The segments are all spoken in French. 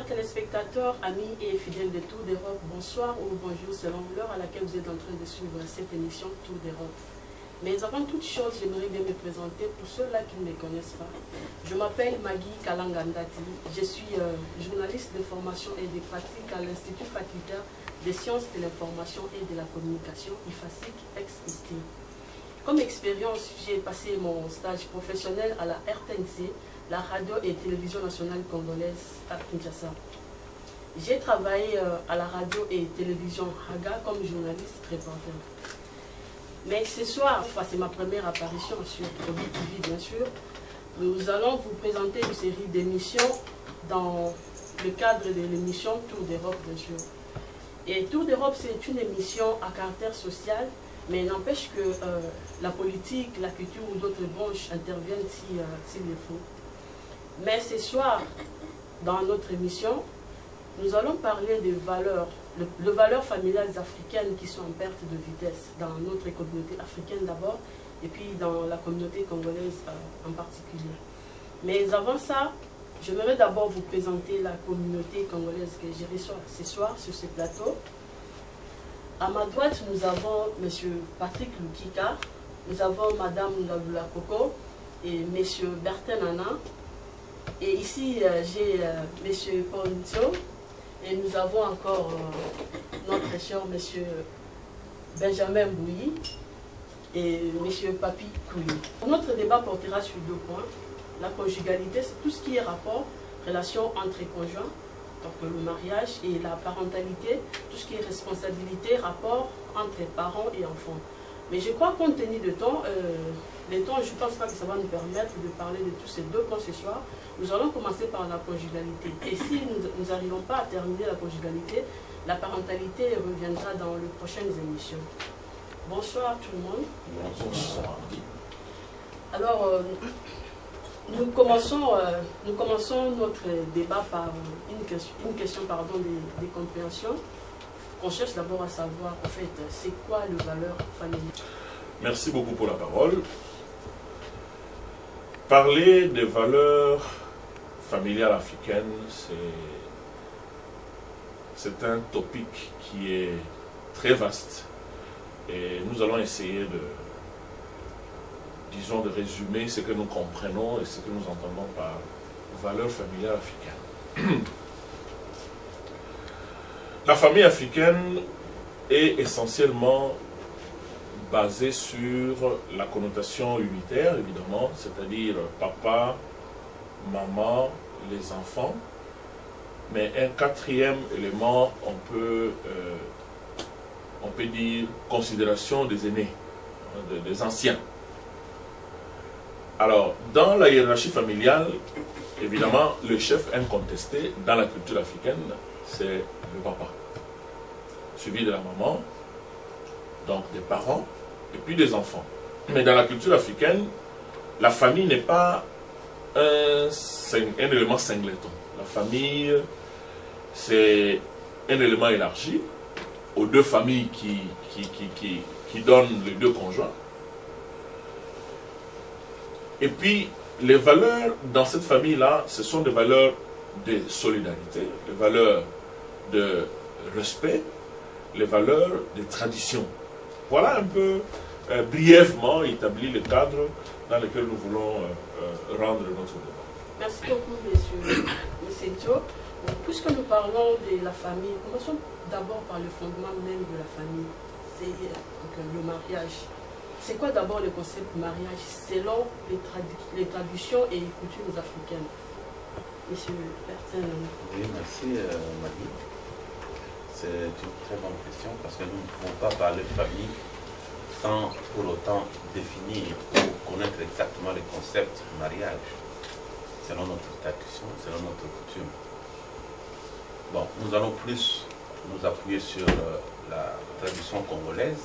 Chers téléspectateurs, amis et fidèles de Tour d'Europe, bonsoir ou bonjour selon l'heure à laquelle vous êtes en train de suivre cette émission Tour d'Europe. Mais avant toute chose, j'aimerais bien me présenter pour ceux-là qui ne me connaissent pas. Je m'appelle Maggie Kalangandati, je suis journaliste de formation et de pratique à l'Institut facultaire des sciences de l'information et de la communication, IFASIC, ex-ISTI. Comme expérience, j'ai passé mon stage professionnel à la RTNC, la radio et télévision nationale congolaise à Kinshasa. J'ai travaillé à la radio et télévision Haga comme journaliste reporter. Mais ce soir, c'est ma première apparition sur Kobi TV bien sûr, nous allons vous présenter une série d'émissions dans le cadre de l'émission Tour d'Europe bien sûr. Et Tour d'Europe c'est une émission à caractère social, mais n'empêche que la politique, la culture ou d'autres branches interviennent s'il le faut. Mais ce soir, dans notre émission, nous allons parler des valeurs, de valeurs familiales africaines qui sont en perte de vitesse dans notre communauté africaine d'abord, et puis dans la communauté congolaise en particulier. Mais avant ça, j'aimerais d'abord vous présenter la communauté congolaise que j'ai reçue ce soir sur ce plateau. À ma droite, nous avons M. Patrick Lukika, nous avons Mme Ngabula Koko et M. Bertin Nana. Et ici, j'ai M. Ponzo et nous avons encore notre cher M. Benjamin Bouilly et M. Papi Kouli. Notre débat portera sur deux points. La conjugalité, c'est tout ce qui est rapport, relation entre conjoints, donc le mariage, et la parentalité, tout ce qui est responsabilité, rapport entre parents et enfants. Mais je crois compte tenu du temps, je ne pense pas que ça va nous permettre de parler de tous ces deux points ce soir. Nous allons commencer par la conjugalité. Et si nous n'arrivons pas à terminer la conjugalité, la parentalité reviendra dans les prochaines émissions. Bonsoir tout le monde. Bonsoir. Alors, nous commençons notre débat par une question des compréhensions. On cherche d'abord à savoir, en fait, c'est quoi le valeur familiale? Merci beaucoup pour la parole. Parler des valeurs familiales africaines, c'est un topic qui est très vaste. Et nous allons essayer de résumer ce que nous comprenons et ce que nous entendons par valeurs familiales africaines. La famille africaine est essentiellement basée sur la connotation unitaire, évidemment, c'est-à-dire papa, maman, les enfants. Mais un quatrième élément, on peut dire considération des aînés, des anciens. Alors, dans la hiérarchie familiale, évidemment, le chef incontesté dans la culture africaine, c'est le papa, suivi de la maman, donc des parents, et puis des enfants. Mais dans la culture africaine, la famille n'est pas un élément singleton. La famille, c'est un élément élargi aux deux familles qui donnent les deux conjoints. Et puis, les valeurs dans cette famille-là, ce sont des valeurs de solidarité, des valeurs de respect, les valeurs de tradition. Voilà un peu brièvement établi le cadre dans lequel nous voulons rendre notre débat. Merci beaucoup, M. Joe. Puisque nous parlons de la famille, commençons d'abord par le fondement même de la famille, c'est le mariage. C'est quoi d'abord le concept mariage selon les traditions et les coutumes africaines? Monsieur Bertin. Oui, merci Maggie. C'est une très bonne question parce que nous ne pouvons pas parler de famille sans pour autant définir ou connaître exactement le concept du mariage selon notre tradition, selon notre coutume. Bon, nous allons plus nous appuyer sur la tradition congolaise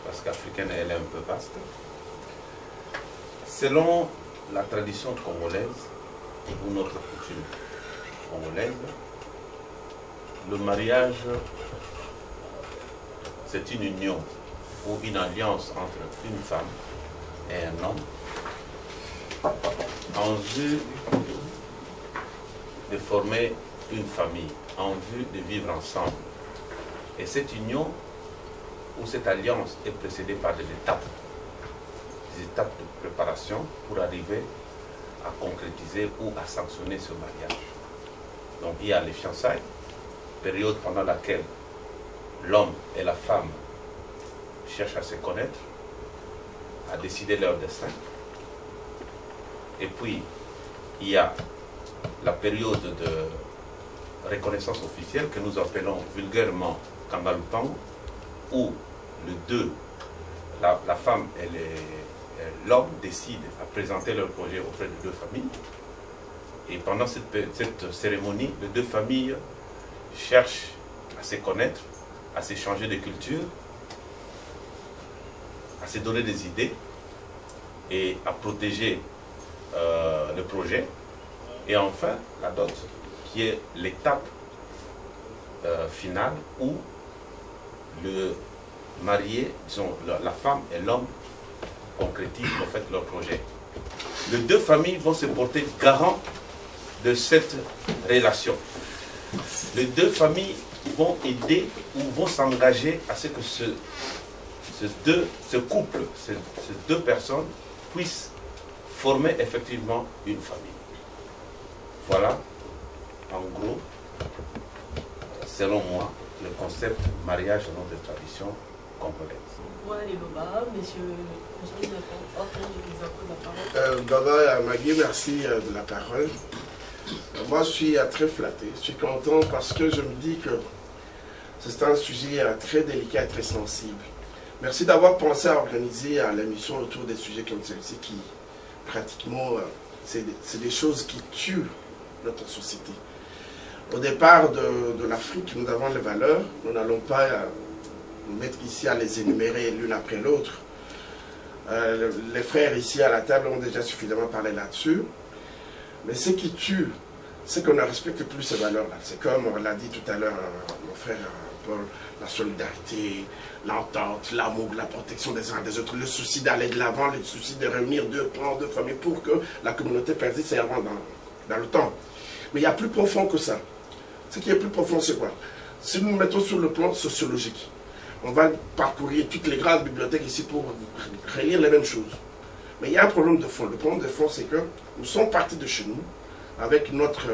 parce qu'africaine elle est un peu vaste. Selon la tradition congolaise ou notre coutume congolaise, le mariage, c'est une union ou une alliance entre une femme et un homme en vue de former une famille en vue de vivre ensemble. Et cette union ou cette alliance est précédée par des étapes de préparation pour arriver à concrétiser ou à sanctionner ce mariage. Donc il y a les fiançailles, période pendant laquelle l'homme et la femme cherchent à se connaître, à décider leur destin. Et puis, il y a la période de reconnaissance officielle que nous appelons vulgairement Kangalutang, où la femme et l'homme décident à présenter leur projet auprès de deux familles. Et pendant cette cérémonie, les deux familles cherchent à se connaître, à s'échanger de culture, à se donner des idées et à protéger le projet. Et enfin, la dot, qui est l'étape finale où le marié, disons, la femme et l'homme concrétisent en fait leur projet. Les deux familles vont se porter garant de cette relation. Les deux familles vont aider ou vont s'engager à ce que ce couple, ces deux personnes puissent former effectivement une famille. Voilà, en gros, selon moi, le concept mariage dans notre tradition congolaise. D'abord, Magui, merci de la parole. Moi, je suis très flatté, je suis content parce que je me dis que c'est un sujet très délicat et très sensible. Merci d'avoir pensé à organiser l'émission autour des sujets comme celui-ci qui, pratiquement, c'est des choses qui tuent notre société. Au départ de l'Afrique, nous avons les valeurs, nous n'allons pas nous mettre ici à les énumérer l'une après l'autre. Les frères ici à la table ont déjà suffisamment parlé là-dessus. Mais ce qui tue, c'est qu'on ne respecte plus ces valeurs-là. C'est comme on l'a dit tout à l'heure, mon frère Paul, la solidarité, l'entente, l'amour, la protection des uns des autres, le souci d'aller de l'avant, le souci de réunir deux clans, deux familles pour que la communauté persiste et avance dans le temps. Mais il y a plus profond que ça. Ce qui est plus profond, c'est quoi? Si nous nous mettons sur le plan sociologique, on va parcourir toutes les grandes bibliothèques ici pour relire les mêmes choses. Mais il y a un problème de fond. Le problème de fond, c'est que nous sommes partis de chez nous avec notre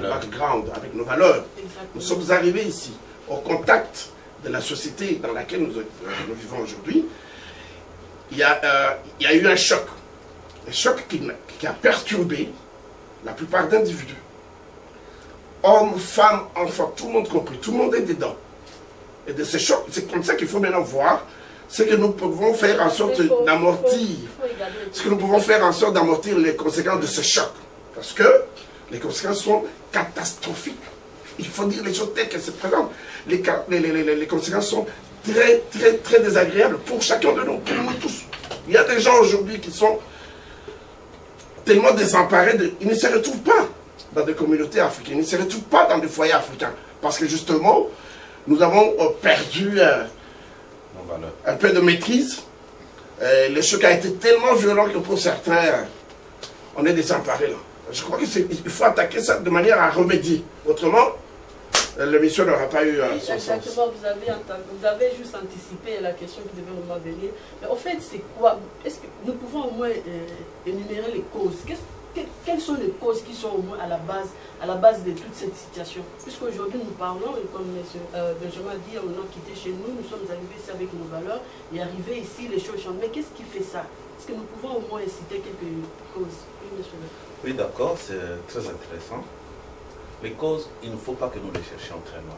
background, avec nos valeurs. Exactement. Nous sommes arrivés ici, au contact de la société dans laquelle nous vivons aujourd'hui. Il y a eu un choc. Un choc qui a perturbé la plupart d'individus. Hommes, femmes, enfants, tout le monde compris. Tout le monde est dedans. Et de ces chocs, c'est comme ça qu'il faut maintenant voir ce que nous pouvons faire en sorte d'amortir. Ce que nous pouvons faire en sorte d'amortir les conséquences de ce choc. Parce que les conséquences sont catastrophiques. Il faut dire les choses telles qu'elles se présentent. Les conséquences sont très, très, très désagréables pour chacun de nous, pour nous tous. Il y a des gens aujourd'hui qui sont tellement désemparés, ils ne se retrouvent pas dans des communautés africaines, ils ne se retrouvent pas dans des foyers africains. Parce que justement, nous avons perdu un peu de maîtrise. Le choc a été tellement violent que pour certains, on est désemparés là. Je crois qu'il faut attaquer ça de manière à remédier. Autrement, l'émission n'aura pas eu son sens. Exactement, vous avez juste anticipé la question qui devait au moins venir. Mais en fait, c'est quoi? Est-ce que nous pouvons au moins énumérer les causes? Quelles sont les causes qui sont au moins à la base de toute cette situation? Puisqu'aujourd'hui nous parlons, et comme M. Benjamin dit, on a quitté chez nous, nous sommes arrivés ici avec nos valeurs, et arrivés ici, les choses changent. Mais qu'est-ce qui fait ça? Est-ce que nous pouvons au moins citer quelques causes? Oui, d'accord, c'est très intéressant. Les causes, il ne faut pas que nous les cherchions très loin.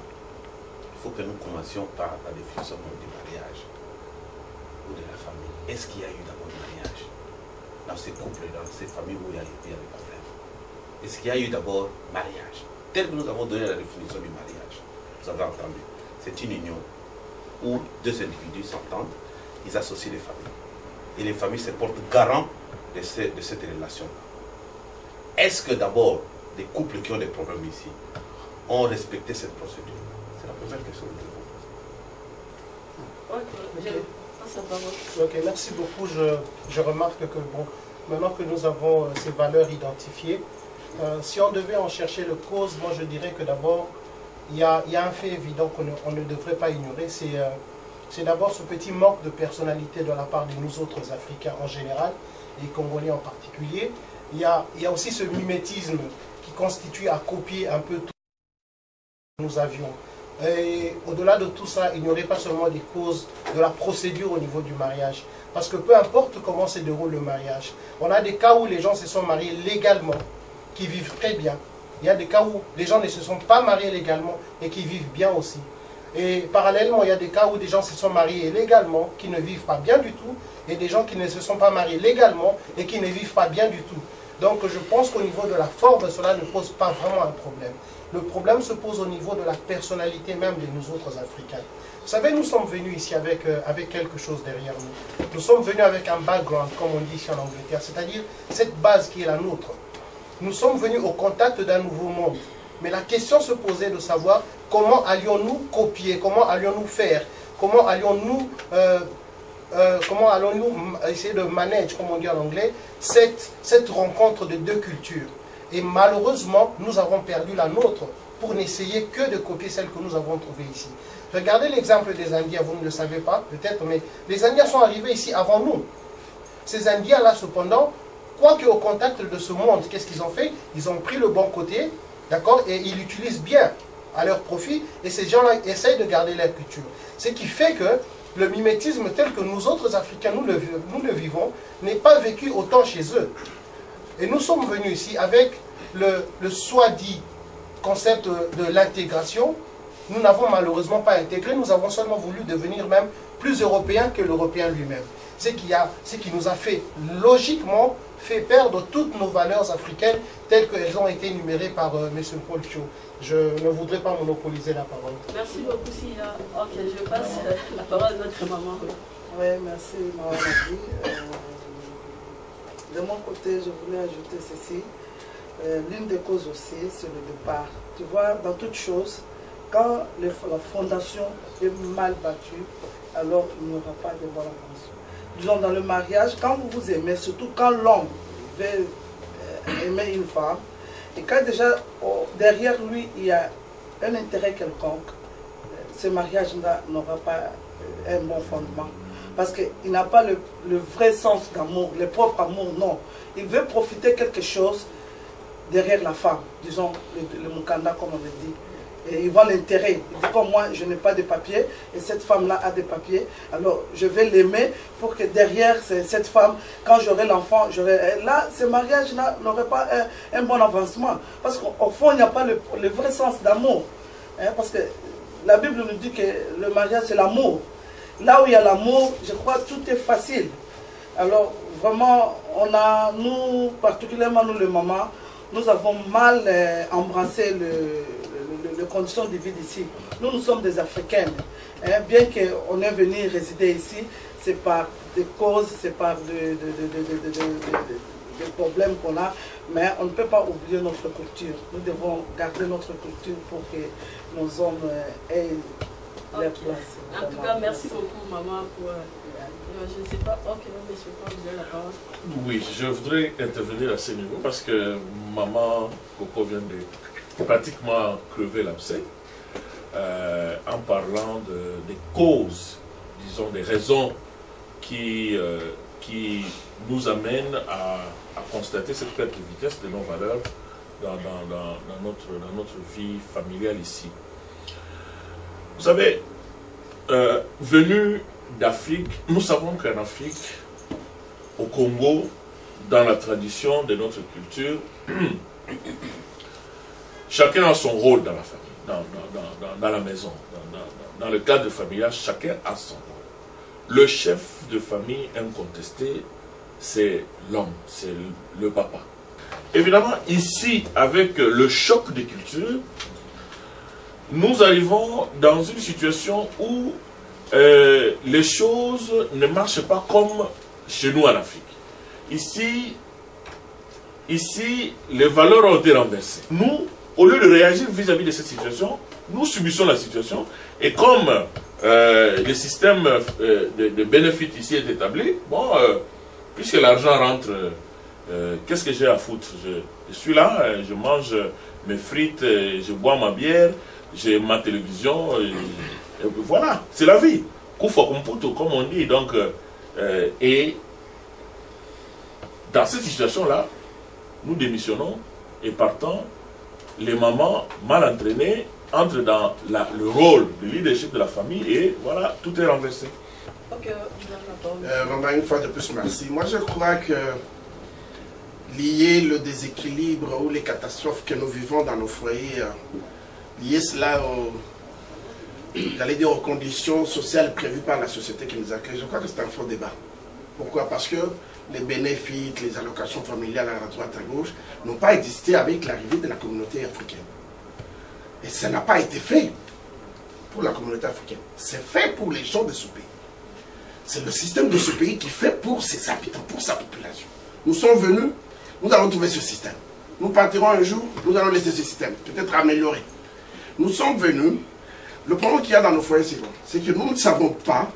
Il faut que nous commencions par la définition du mariage ou de la famille. Est-ce qu'il y a eu d'abord le mariage dans ces couples, dans ces familles où il y avait pas de problème? Est-ce qu'il y a eu d'abord mariage? Tel que nous avons donné la définition du mariage, vous avez entendu, c'est une union où deux individus s'entendent, ils associent les familles. Et les familles se portent garant de cette relation. Est-ce que d'abord, des couples qui ont des problèmes ici ont respecté cette procédure? C'est la première question que je pose. Ok, merci beaucoup. Je remarque que, bon, maintenant que nous avons ces valeurs identifiées, Si on devait en chercher le cause, moi je dirais que d'abord, il y a un fait évident qu'on ne devrait pas ignorer, c'est d'abord ce petit manque de personnalité de la part de nous autres Africains en général, et Congolais en particulier. Il y a aussi ce mimétisme qui constitue à copier un peu tout ce que nous avions. Et au-delà de tout ça, il n'y aurait pas seulement des causes de la procédure au niveau du mariage. Parce que peu importe comment se déroule le mariage, on a des cas où les gens se sont mariés légalement, qui vivent très bien. Il y a des cas où les gens ne se sont pas mariés légalement et qui vivent bien aussi. Et parallèlement, il y a des cas où des gens se sont mariés légalement, qui ne vivent pas bien du tout, et des gens qui ne se sont pas mariés légalement et qui ne vivent pas bien du tout. Donc je pense qu'au niveau de la forme, cela ne pose pas vraiment un problème. Le problème se pose au niveau de la personnalité même de nous autres Africains. Vous savez, nous sommes venus ici avec quelque chose derrière nous. Nous sommes venus avec un background, comme on dit ici en Angleterre, c'est-à-dire cette base qui est la nôtre. Nous sommes venus au contact d'un nouveau monde. Mais la question se posait de savoir comment allions-nous copier, comment allions-nous faire, comment allons-nous essayer de manager, comme on dit en anglais, cette rencontre de deux cultures. Et malheureusement, nous avons perdu la nôtre pour n'essayer que de copier celle que nous avons trouvée ici. Regardez l'exemple des Indiens, vous ne le savez pas peut-être, mais les Indiens sont arrivés ici avant nous. Ces Indiens-là, cependant, quoique au contact de ce monde, qu'est-ce qu'ils ont fait? Ils ont pris le bon côté, d'accord, et ils l'utilisent bien à leur profit, et ces gens-là essayent de garder leur culture. Ce qui fait que le mimétisme tel que nous autres Africains, nous le vivons, n'est pas vécu autant chez eux. Et nous sommes venus ici avec le soi-dit concept de l'intégration. Nous n'avons malheureusement pas intégré, nous avons seulement voulu devenir même plus européens que l'Européen lui-même. Ce qui nous a fait logiquement perdre toutes nos valeurs africaines telles qu'elles ont été énumérées par M. Paul Cho. Je ne voudrais pas monopoliser la parole. Merci beaucoup, Sia. Ok, je passe la parole à notre maman. Oui, merci, maman Magui. De mon côté, je voulais ajouter ceci. L'une des causes aussi, c'est le départ. Tu vois, dans toute chose, quand la fondation est mal battue, alors il n'y aura pas de bonne avancement. Disons, dans le mariage, quand vous vous aimez, surtout quand l'homme veut aimer une femme, et quand déjà derrière lui il y a un intérêt quelconque, ce mariage n'aura pas un bon fondement. Parce qu'il n'a pas le vrai sens d'amour, le propre amour, non. Il veut profiter quelque chose derrière la femme, disons le mukanda comme on le dit. Et il voit l'intérêt. Il dit comme moi, je n'ai pas de papier et cette femme-là a des papiers. Alors je vais l'aimer pour que derrière cette femme, quand j'aurai l'enfant, là, ce mariage n'aurait pas un bon avancement. Parce qu'au fond, il n'y a pas le vrai sens d'amour. Hein, parce que la Bible nous dit que le mariage, c'est l'amour. Là où il y a l'amour, je crois que tout est facile. Alors vraiment, nous, particulièrement nous les mamans, nous avons mal embrassé les conditions de vie d'ici. Nous sommes des Africaines. Hein, bien qu'on ait venu résider ici, c'est par des causes, c'est par des problèmes qu'on a, mais on ne peut pas oublier notre culture. Nous devons garder notre culture pour que nos hommes aient leur place. En tout cas, merci beaucoup, maman, pour... je ne sais pas, ok, monsieur, vous avez la parole. Oui, je voudrais intervenir à ce niveau parce que maman Coco vient de pratiquement crever l'abcès en parlant des causes, disons des raisons qui nous amènent à constater cette perte de vitesse de nos valeurs dans notre vie familiale ici. Vous savez, venu d'Afrique, nous savons qu'en Afrique, au Congo, dans la tradition de notre culture, chacun a son rôle dans la famille, dans la maison, dans le cadre familial, chacun a son rôle. Le chef de famille incontesté, c'est l'homme, c'est le papa. Évidemment, ici, avec le choc des cultures, nous arrivons dans une situation où les choses ne marchent pas comme chez nous en Afrique. Ici, les valeurs ont été renversées. Nous, au lieu de réagir vis-à-vis de cette situation, nous subissons la situation. Et comme le système de bénéfices ici est établi, bon, puisque l'argent rentre qu'est-ce que j'ai à foutre? Je suis là, je mange mes frites, je bois ma bière, j'ai ma télévision, et voilà, c'est la vie. Kufa kumputo, comme on dit. Donc, et dans cette situation-là, nous démissionnons et partons. Les mamans mal entraînées entrent dans le rôle de leadership de la famille et voilà, tout est renversé. Ok, maman, une fois de plus, merci. Moi, je crois que lier le déséquilibre ou les catastrophes que nous vivons dans nos foyers, lier cela aux conditions sociales prévues par la société qui nous accueille, je crois que c'est un faux débat. Pourquoi? Parce que les bénéfices, les allocations familiales à droite, à gauche, n'ont pas existé avec l'arrivée de la communauté africaine. Et ça n'a pas été fait pour la communauté africaine. C'est fait pour les gens de ce pays. C'est le système de ce pays qui fait pour ses habitants, pour sa population. Nous sommes venus, nous allons trouver ce système. Nous partirons un jour, nous allons laisser ce système, peut-être améliorer. Nous sommes venus, le problème qu'il y a dans nos foyers, c'est que nous ne savons pas,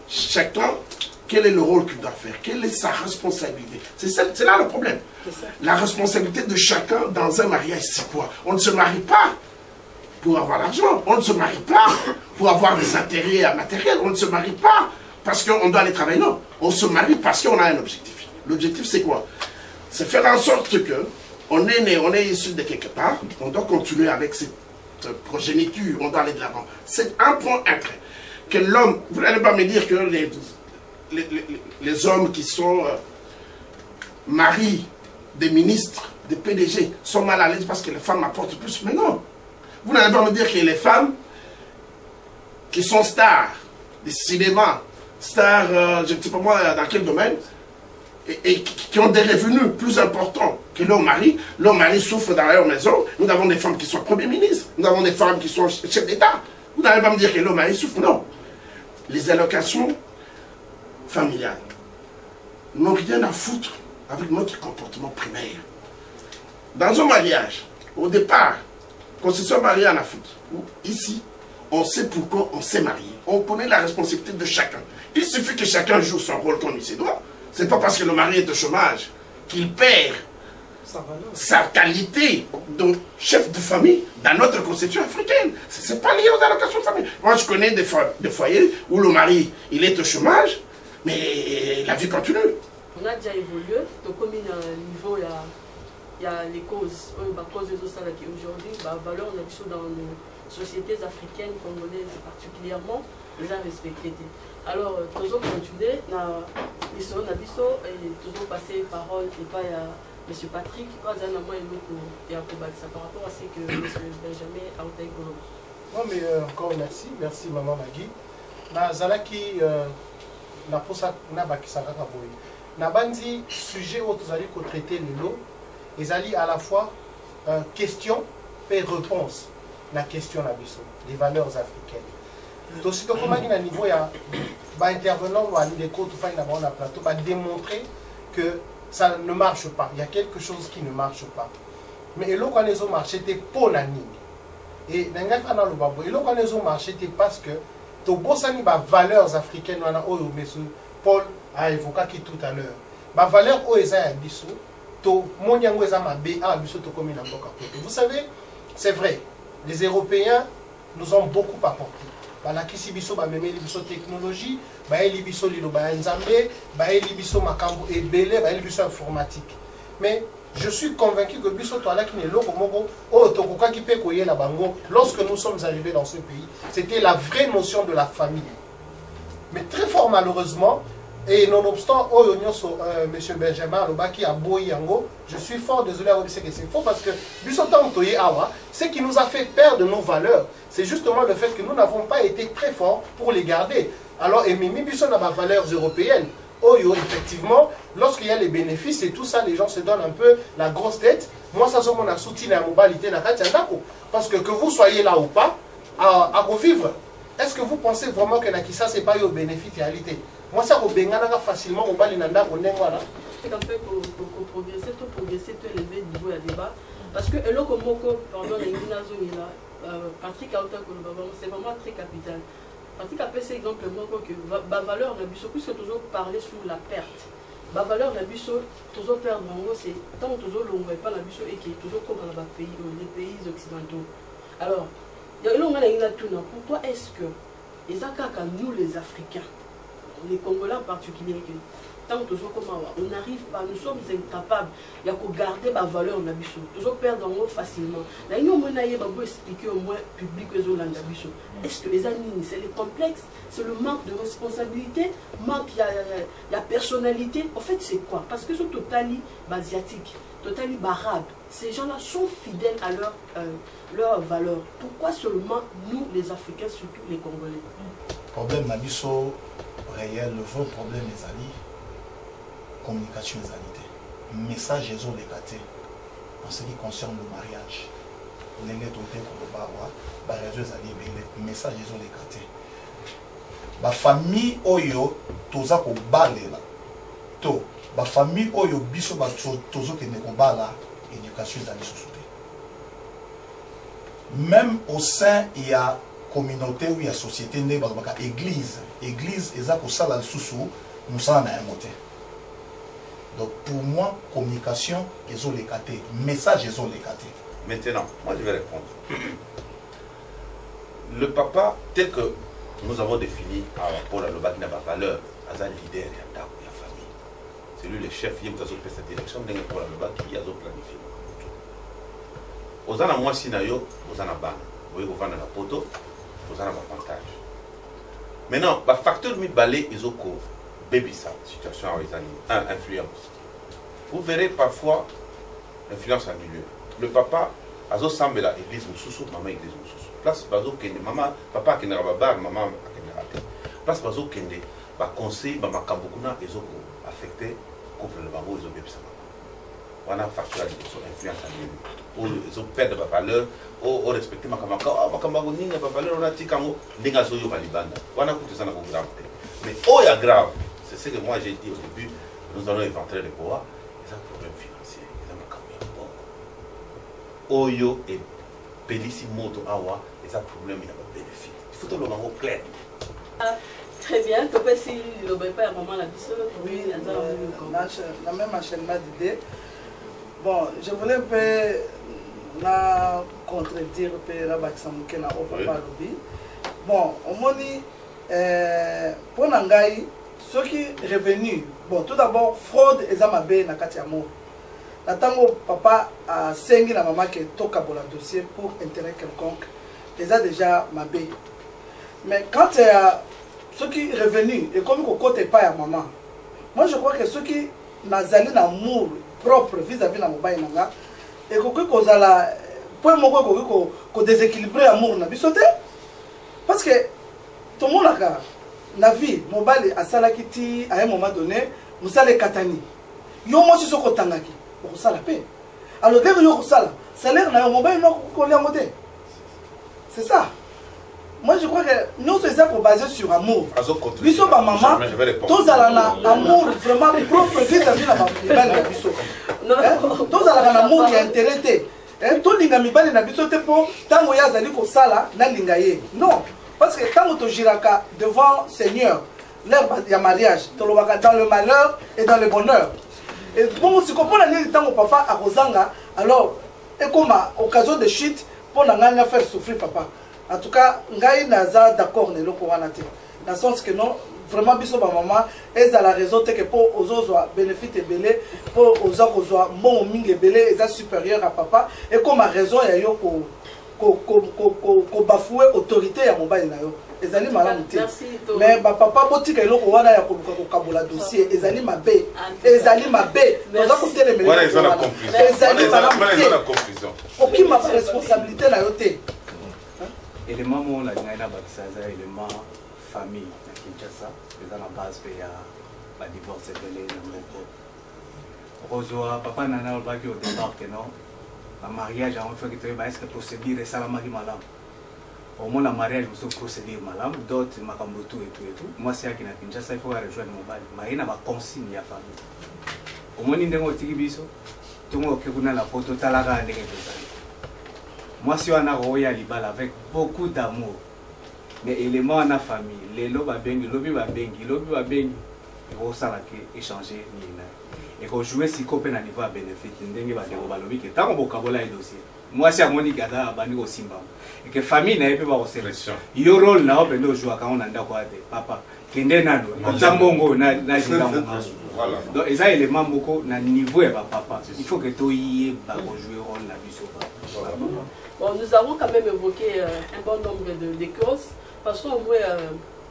chacun, quel est le rôle qu'il doit faire, quelle est sa responsabilité. C'est là le problème. La responsabilité de chacun dans un mariage, c'est quoi? On ne se marie pas pour avoir l'argent, on ne se marie pas pour avoir des intérêts matériels, on ne se marie pas parce qu'on doit aller travailler, non. On se marie parce qu'on a un objectif. L'objectif, c'est quoi? C'est faire en sorte que on est né, on est issu de quelque part, on doit continuer avec cette progéniture, on doit aller de l'avant. C'est un point incroyable. Que l'homme, vous n'allez pas me dire que les hommes qui sont maris des ministres, des PDG, sont mal à l'aise parce que les femmes apportent plus. Mais non. Vous n'allez pas me dire que les femmes qui sont stars des cinémas, stars, je ne sais pas moi dans quel domaine, et qui ont des revenus plus importants que leur mari souffre dans leur maison. Nous avons des femmes qui sont premiers ministres, nous avons des femmes qui sont chefs d'État. Vous n'allez pas me dire que leur mari souffre, non. Les allocations familiales n'ont rien à foutre avec notre comportement primaire. Dans un mariage, au départ, qu'on se soit marié en Afrique, ici, on sait pourquoi on s'est marié. On connaît la responsabilité de chacun. Il suffit que chacun joue son rôle comme il se doit. Ce n'est pas parce que le mari est au chômage qu'il perd sa qualité de chef de famille dans notre conception africaine. Ce n'est pas lié aux allocations de famille. Moi, je connais des foyers où le mari, il est au chômage, mais la vie continue. On a déjà évolué, donc comme il y a un niveau, il y a les causes. La cause de ça qui aujourd'hui, la valeur on a dans les sociétés africaines, congolaises particulièrement, les a respectées. Alors, toujours continuer, on a toujours passé parole et pas à M. Patrick, par rapport à ce que M. Benjamin a dit. Non, mais encore merci Maman Magui. Nazalaki, na posa na bakisaka kaboyi. Na bandi sujet où vous allez traiter le lot, ils allaient à la fois question et réponse. La question à biso, des valeurs africaines. Donc, si vous avez un niveau, il y a des intervenants ou des cours qui font un plateau, démontrer que ça ne marche pas. Il y a quelque chose qui ne marche pas. Mais là, quand ils ont marché, c'était pour la ligne. Et là, quand ils ont marché, c'était parce que les valeurs africaines, Paul a évoqué tout à l'heure. Les valeurs vous savez, c'est vrai, les Européens nous ont beaucoup apporté. Balakisi biso ba memeli biso technologie, ba eli biso lilo ba nzambe, ba eli biso makambo ebele, ba eli biso informatique. Mais je suis convaincu que biso to ala kine loko moko o tokoka ki pe koyela bango lorsque nous sommes arrivés dans ce pays, c'était la vraie notion de la famille. Mais très fort malheureusement, et nonobstant M. Benjamin Lobaki a Boyango, je suis fort désolé à vous dire que c'est faux parce que ce qui nous a fait perdre nos valeurs, c'est justement le fait que nous n'avons pas été très forts pour les garder. Alors, et Mimi Bisson a ma valeurs européennes. Effectivement, lorsqu'il y a les bénéfices et tout ça, les gens se donnent un peu la grosse tête. Moi, ça, c'est mon soutien à la mobilité. Parce que vous soyez là ou pas, à revivre. Est-ce que vous pensez vraiment que Nakissa, ce n'est pas au bénéfice de réalité? Moi, ça va facilement au Balinanda, au Nengwana. C'est un peu pour progresser, tout élever le niveau de débat. Parce que, pendant les Patrick a c'est vraiment très capital. Patrick a fait cet exemple que la valeur, puisque toujours parler sur la perte. la valeur de biso, toujours perdre c'est tant que toujours l'on pas la biso et qui est toujours comme dans les pays occidentaux. Alors, pourquoi est-ce que les Akaka, nous les Africains, les Congolais en particulier, tant que toujours comme on n'arrive pas, nous sommes incapables de garder la valeur de la biso, toujours perdre facilement. Là, nous avons expliquer au moins public que nous est-ce que les animaux, c'est les complexes, c'est le manque de responsabilité, manque de personnalité. En fait, c'est quoi? Parce que ce totali asiatique, totali arabe, ces gens-là sont fidèles à leur valeur. Pourquoi seulement nous, les Africains, surtout les Congolais? Problème nabiso réel, le vrai problème est ali. Communication égalité. Message et les en ce qui concerne le mariage. Message et les la famille oyo toza ko balela to ba famille oyo biso ba tozo ke ne ko bala éducation dans les sociétés. Même au sein il y a communauté ou il y a société né ba église eza ko sala susu musala na emote. Donc pour moi, communication, ils ont les catés. Message, ils ont les catés. Maintenant, moi je vais répondre. Le papa, tel que nous avons défini pour la Loba qui n'a pas valeur, as un leader et un famille. C'est lui le chef, il y a cette direction, pour la Loba qui a planifié. Aux ans à moi, si nayo, aux ans à ban, vous voyez, vous vendez la poteau, aux ans à avantage. Maintenant, le facteur mi balai, ils ont baby ça, situation à influence. Vous verrez parfois influence en milieu. Le papa, azo semble la église mususu, maman église mususu. Place bazo kende, maman, papa kende rababar, maman kende raté. Place bazo kende, ba conseil, ba makambukuna ezo affecté couple le bango ezo baby ça. Wana facteur à influence en milieu. Ou ezo perdre ba valeur, ou respecter makamaka, makamako ninga ba valeur on a tika ngo ndinga zo yo balibanda. Wana kutuzana ko grave. Mais oh ya grave. C'est ce que moi j'ai dit au début, nous allons éventrer les pouvoirs, ils ont un problème financier, ils ont un camion bon. Oyo et Pélissi Moto Awa, ils ont un problème, il y a un bénéfice. Il faut que le mango clair. Très bien, tu peux si le bébé à maman la bise. Oui, la même enchaînement d'idées. Bon, je voulais un peu la contredire, un peu la Baksamouké na Opapa Lobby. Bon, au moins, pour Nangaï, ceux qui sont revenus, bon, tout d'abord, fraude et zamabé na kati amour. Natango papa a sengi na maman qui toka pour le dossier pour intérêt quelconque, ils ont déjà mabé. Mais quand ceux qui sont revenus, et comme ils côté pas à maman, moi je crois que ceux qui n'ont pas amour propre vis-à-vis de la mobile nanga, et que la point mon ko déséquilibrer amour na bisoté, parce que tout le monde a la vie, mobile à Salakiti, à un moment donné, vous allez katani. Yo moi si soko tangaki, pour ça la paix. Alors dès que yo sala, salaire na mobile non ko le modé. C'est ça. Moi je crois que nous sommes ça basé sur amour. Biso ba maman, tous alana amour vraiment propre vis-à-vis de la mobile biso. Tous alana amour qui intéressé. Tout linga mibale na biso te po tango ya zali ko sala na linga ye. Non. Parce que quand on giraka devant Seigneur, l'heure il y a mariage, dans le malheur et dans le bonheur. Et bon, si on comprend le temps au papa à Rosanga, alors, et comme occasion de chute, pour n'en faire souffrir papa. En tout cas, Ngaï Naza d'accord, ne l'okoranate. Dans le sens que non, vraiment, biso ba maman, et à la raison que pour aux autres bénéfice et belé, pour aux autres bon ming et belé, et supérieur à papa, et comme a raison, il y a eu ko bafouer autorité ya mobile na yo ezali malamu te mais ba papa botika eloko wana ya ko kabola dossier ezali mabe toza ko telemela voilà ils ont la conclusion ezali conclusion aucune responsabilité na yo te élément mo la ngaina ba kisaza élément famille na Kinshasa eza na base pe ya ba divorce belé na moko ozoa papa nana ba ki au départ que non le mariage, on fait que est-ce que procédure est ça la marie malam. Au moins, le mariage, vous procédure malam, d'autres, makamboto et tout. Moi, c'est à qui n'a Kinshasa, il faut rejoindre mon bal. Marie n'a pas consigne la famille. Au moins, il y a un petit biseau. Tout le monde qui a la photo, tu as la grande. Moi, si on a roya libal avec beaucoup d'amour, mais éléments en famille, les lobes à bengi, lobby à bengi, lobby à bengi. et ça là qui échanger et qu'on jouer si copain à niveau à bénéfice ndenge ba de balobi que tant qu'on bokabola et dossier moi c'est à mon igada bani au simba et que famille na peut pas recevoir yo rôle na open do jouer quand on anda quoi de papa kende nano nzambongo na jinga monga voilà donc et ça élément beaucoup na niveau et papa il faut que toi y ba jouer rôle na biso. Bon, nous avons quand même évoqué un bon nombre de causes. Passons au moins,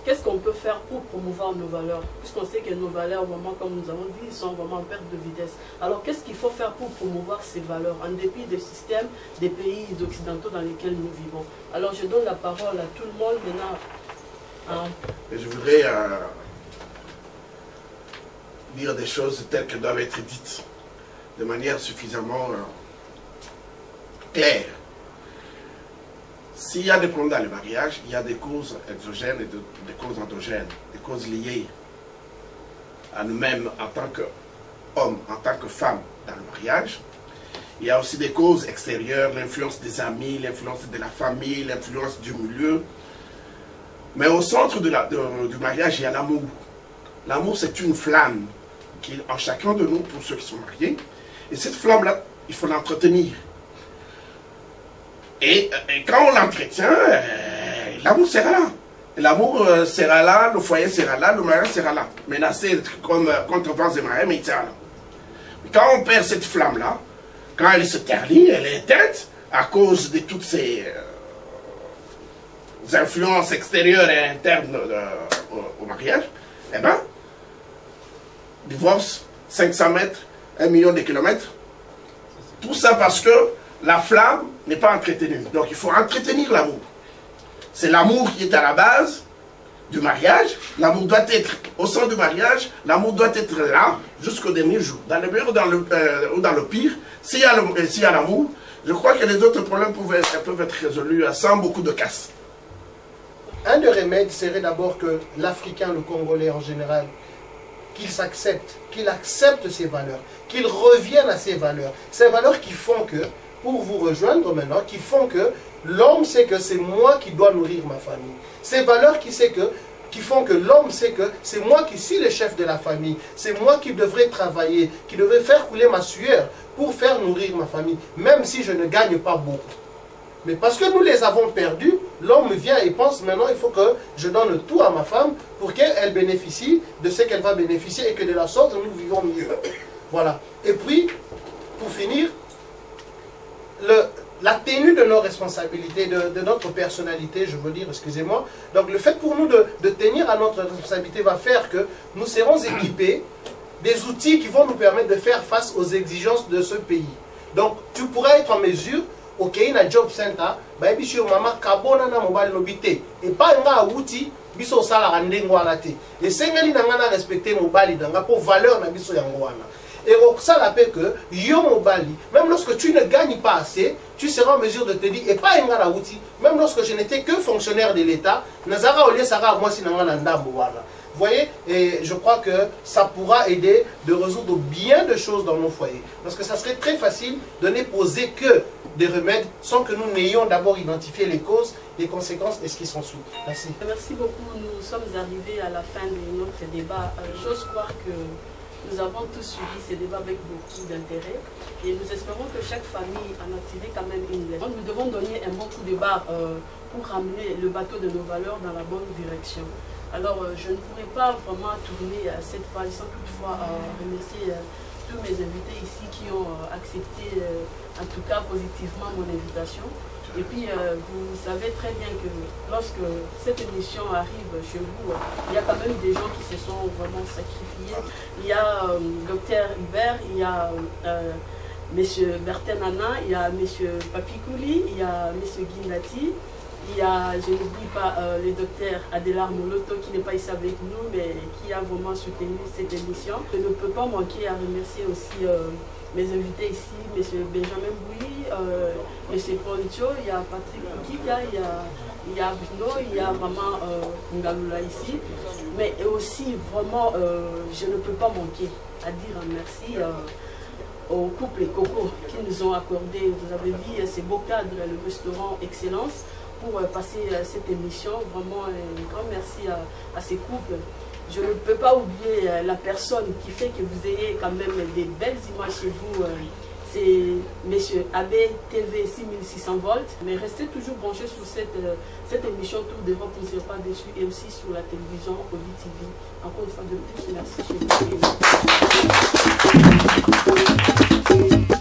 qu'est-ce qu'on peut faire pour promouvoir nos valeurs? Puisqu'on sait que nos valeurs, vraiment, comme nous avons dit, sont vraiment en perte de vitesse. Alors, qu'est-ce qu'il faut faire pour promouvoir ces valeurs, en dépit des systèmes des pays occidentaux dans lesquels nous vivons? Alors, je donne la parole à tout le monde maintenant. Je voudrais dire des choses telles qu'elles doivent être dites, de manière suffisamment claire. S'il y a des problèmes dans le mariage, il y a des causes exogènes et des causes endogènes, des causes liées à nous-mêmes en tant qu'hommes, en tant que femmes dans le mariage. Il y a aussi des causes extérieures, l'influence des amis, l'influence de la famille, l'influence du milieu. Mais au centre du mariage, il y a l'amour. L'amour, c'est une flamme qui est en chacun de nous, pour ceux qui sont mariés. Et cette flamme-là, il faut l'entretenir. Et quand on l'entretient, l'amour sera là. L'amour sera là, le foyer sera là, le mariage sera là. Menacé comme contre-vents et marées, mais il sera là. Mais quand on perd cette flamme-là, quand elle se ternit, elle est éteinte à cause de toutes ces influences extérieures et internes au mariage, eh bien, divorce, 500 mètres, 1 million de kilomètres, tout ça parce que la flamme n'est pas entretenue. Donc il faut entretenir l'amour. C'est l'amour qui est à la base du mariage. L'amour doit être au sein du mariage. L'amour doit être là jusqu'au dernier jour. Dans le meilleur ou dans le pire, s'il y a l'amour, je crois que les autres problèmes peuvent être résolus sans beaucoup de casse. Un des remèdes serait d'abord que l'Africain, le Congolais en général, qu'il s'accepte, qu'il accepte ses valeurs, qu'il revienne à ses valeurs. Ces valeurs qui font que, pour vous rejoindre maintenant, qui font que l'homme sait que c'est moi qui dois nourrir ma famille. Ces valeurs qui font que l'homme sait que c'est moi qui suis le chef de la famille. C'est moi qui devrais travailler, qui devrais faire couler ma sueur pour faire nourrir ma famille, même si je ne gagne pas beaucoup. Mais parce que nous les avons perdus, l'homme vient et pense maintenant il faut que je donne tout à ma femme pour qu'elle bénéficie de ce qu'elle va bénéficier et que de la sorte nous vivons mieux. Voilà. Et puis, pour finir, la tenue de nos responsabilités, de notre personnalité, je veux dire, excusez-moi. Donc le fait pour nous de tenir à notre responsabilité va faire que nous serons équipés des outils qui vont nous permettre de faire face aux exigences de ce pays. Donc tu pourras être en mesure, ok, na job center, bah biso mama kabona na mobile nobité et pas nga outil biso sala randengo alate. Et sengeli na nga na respecter mobile danga pour valeur na biso yango wana. Et ça l'appelle que yo mobali, même lorsque tu ne gagnes pas assez, tu seras en mesure de te dire et pas nga na outil, même lorsque je n'étais que fonctionnaire de l'État, nazara olé sara moi si na nga na ndambo wana. Vous voyez, et je crois que ça pourra aider de résoudre bien de choses dans nos foyers. Parce que ça serait très facile de ne poser que des remèdes sans que nous n'ayons d'abord identifié les causes, les conséquences et ce qui s'ensuit. Merci. Merci beaucoup. Nous sommes arrivés à la fin de notre débat. J'ose croire que nous avons tous suivi ces débats avec beaucoup d'intérêt. Et nous espérons que chaque famille en a tiré quand même une leçon. Nous devons donner un bon coup de barre pour ramener le bateau de nos valeurs dans la bonne direction. Alors, je ne pourrais pas vraiment tourner cette page sans toutefois remercier tous mes invités ici qui ont accepté, en tout cas positivement, mon invitation. Et puis, vous savez très bien que lorsque cette émission arrive chez vous, il y a quand même des gens qui se sont vraiment sacrifiés. Il y a Dr Hubert, il y a M. Bertin Nana, il y a M. Papikouli, il y a M. Guindati. Il y a, je n'oublie pas, le docteur Adélar Moloto qui n'est pas ici avec nous, mais qui a vraiment soutenu cette émission. Je ne peux pas manquer à remercier aussi mes invités ici, M. Benjamin Bouilly, M. Poncho, il y a Patrick Kika, il y a Bruno, il y a vraiment Ngalula ici. Mais aussi, vraiment, je ne peux pas manquer à dire un merci au couple Coco qui nous ont accordé, vous avez dit, ces beaux cadres, le restaurant Excellence, pour passer cette émission. Vraiment un grand merci à ces couples. Je ne peux pas oublier la personne qui fait que vous ayez quand même des belles images chez vous. C'est M. Abbé TV 6600 volts. Mais restez toujours branchés sur cette émission Tour d'Europe, vous ne serez pas déçus. Et aussi sur la télévision Oli TV. Encore une fois de plus, merci chez vous.